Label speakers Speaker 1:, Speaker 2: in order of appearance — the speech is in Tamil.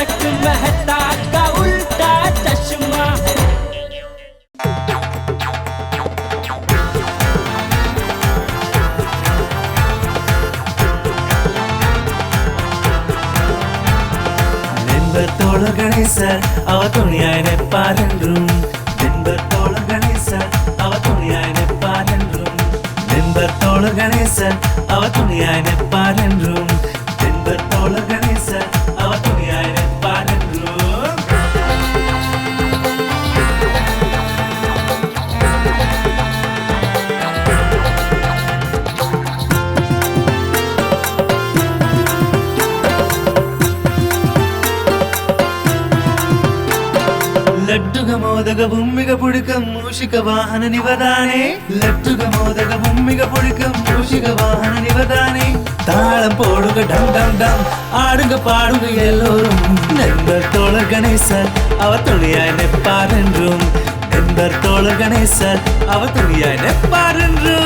Speaker 1: तारक मेहता का उल्टा चश्मा।
Speaker 2: நண்பத்தோழ கணேசர் அவ துணியாய் நிற்பார் என்றும் நண்பத்தோழ கணேசர் அவ துணியாய் நிற்பார் என்றும் நண்பத்தோழ கணேசர் அவ துணியாய் நிற்பார் என்றும் நண்பத்தோழ கணேசர் அவ துணியாய் நிற்பார் என்றும் లడ్డుగ మోదగ బొమ్మిగ పుడికం మూషిక వాహన నివదానే లడ్డుగ మోదగ బొమ్మిగ పుడికం మూషిక వాహన నివదానే தாளம் போடுக டம் டம் டம் ஆடுங்க பாடுங்க எல்லோரும் நண்பர் தோழர் கணேசர் அவர் துணியாய் நிற்பார் என்றும் நண்பர் தோழர் கணேசர் அவர் துணியாய் நிற்பார் என்றும்